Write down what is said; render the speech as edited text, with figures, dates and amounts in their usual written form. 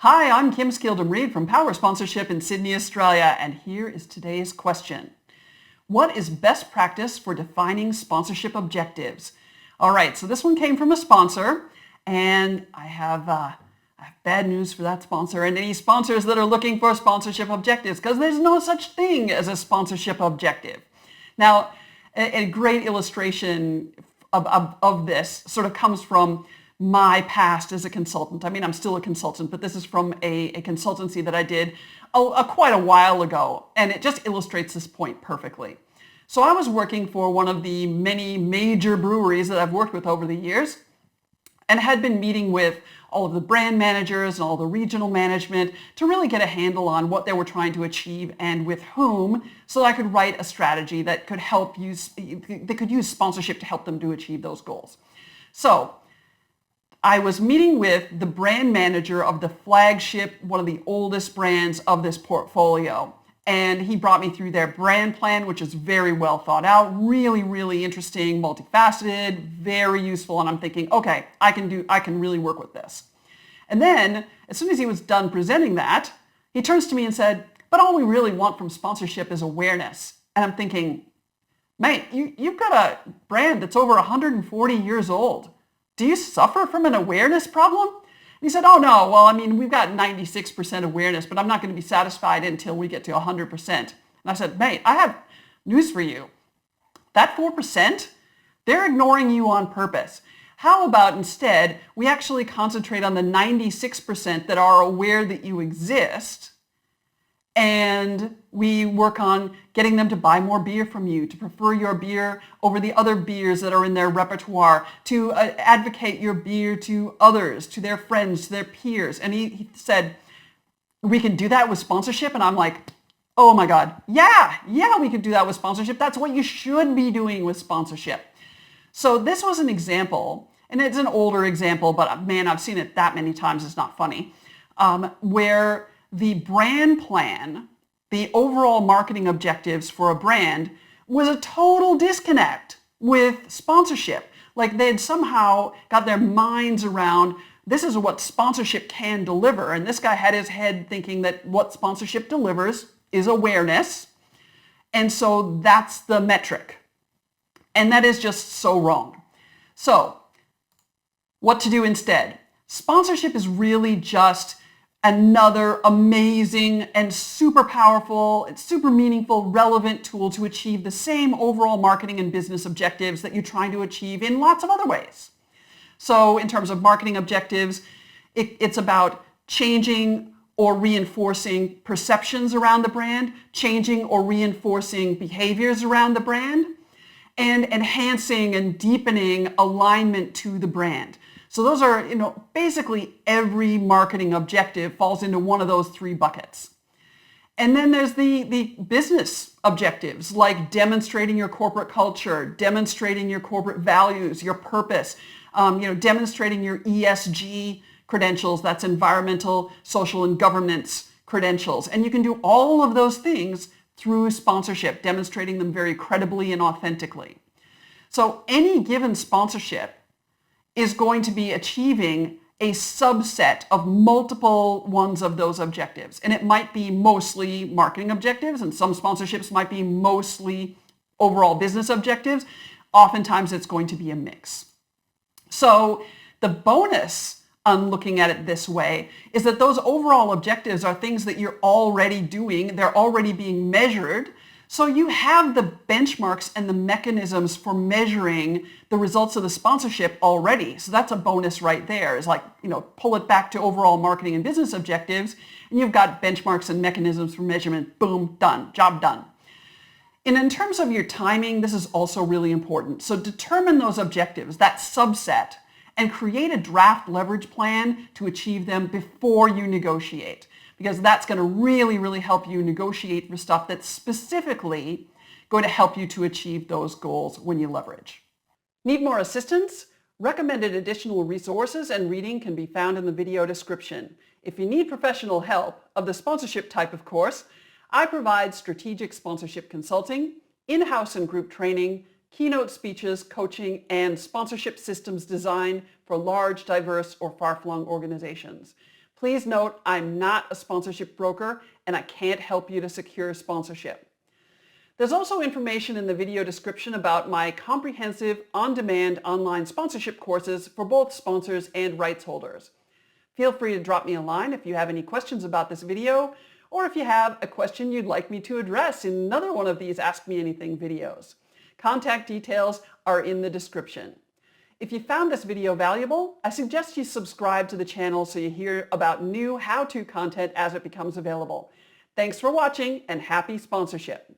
Hi, I'm Kim Skildum-Reid from Power Sponsorship in Sydney, Australia, and here is today's question. What is best practice for defining sponsorship objectives? All right, so this one came from a sponsor, and I have bad news for that sponsor and any sponsors that are looking for sponsorship objectives, because there's no such thing as a sponsorship objective. Now, a great illustration of this sort of comes from my past as a consultant. I mean, I'm still a consultant, but this is from a consultancy that I did quite a while ago, and it just illustrates this point perfectly. So I was working for one of the many major breweries that I've worked with over the years, and had been meeting with all of the brand managers and all the regional management to really get a handle on what they were trying to achieve and with whom, so I could write a strategy that could they could use sponsorship to help them to achieve those goals. So I was meeting with the brand manager of the flagship, one of the oldest brands of this portfolio. And he brought me through their brand plan, which is very well thought out, really, really interesting, multifaceted, very useful. And I'm thinking, okay, I can really work with this. And then as soon as he was done presenting that, he turns to me and said, but all we really want from sponsorship is awareness. And I'm thinking, mate, you've got a brand that's over 140 years old. Do you suffer from an awareness problem? And he said, oh no, well, I mean, we've got 96% awareness, but I'm not going to be satisfied until we get to 100%. And I said, mate, I have news for you. That 4%, they're ignoring you on purpose. How about instead, we actually concentrate on the 96% that are aware that you exist, and we work on getting them to buy more beer from you, to prefer your beer over the other beers that are in their repertoire, to advocate your beer to others, to their friends, to their peers. And he said, we can do that with sponsorship? And I'm like, oh my God, yeah, we could do that with sponsorship. That's what you should be doing with sponsorship. So this was an example, and it's an older example, but man, I've seen it that many times, it's not funny, where the brand plan, the overall marketing objectives for a brand, was a total disconnect with sponsorship. Like they'd somehow got their minds around, this is what sponsorship can deliver. And this guy had his head thinking that what sponsorship delivers is awareness. And so that's the metric. And that is just so wrong. So what to do instead? Sponsorship is really just another amazing and super powerful and super meaningful, relevant tool to achieve the same overall marketing and business objectives that you're trying to achieve in lots of other ways. So in terms of marketing objectives, it's about changing or reinforcing perceptions around the brand, changing or reinforcing behaviors around the brand, and enhancing and deepening alignment to the brand. So those are, basically every marketing objective falls into one of those three buckets. And then there's the business objectives, like demonstrating your corporate culture, demonstrating your corporate values, your purpose, demonstrating your ESG credentials, that's environmental, social, and governance credentials. And you can do all of those things through sponsorship, demonstrating them very credibly and authentically. So any given sponsorship is going to be achieving a subset of multiple ones of those objectives. And it might be mostly marketing objectives, and some sponsorships might be mostly overall business objectives. Oftentimes it's going to be a mix. So the bonus on looking at it this way is that those overall objectives are things that you're already doing, they're already being measured. So you have the benchmarks and the mechanisms for measuring the results of the sponsorship already. So that's a bonus right there. It's like, pull it back to overall marketing and business objectives, and you've got benchmarks and mechanisms for measurement. Boom, done, job done. And in terms of your timing, this is also really important. So determine those objectives, that subset, and create a draft leverage plan to achieve them before you negotiate, because that's going to really, really help you negotiate for stuff that's specifically going to help you to achieve those goals when you leverage. Need more assistance? Recommended additional resources and reading can be found in the video description. If you need professional help of the sponsorship type, of course, I provide strategic sponsorship consulting, in-house and group training, keynote speeches, coaching, and sponsorship systems design for large, diverse, or far-flung organizations. Please note, I'm not a sponsorship broker and I can't help you to secure sponsorship. There's also information in the video description about my comprehensive, on-demand online sponsorship courses for both sponsors and rights holders. Feel free to drop me a line if you have any questions about this video, or if you have a question you'd like me to address in another one of these Ask Me Anything videos. Contact details are in the description. If you found this video valuable, I suggest you subscribe to the channel so you hear about new how-to content as it becomes available. Thanks for watching and happy sponsorship.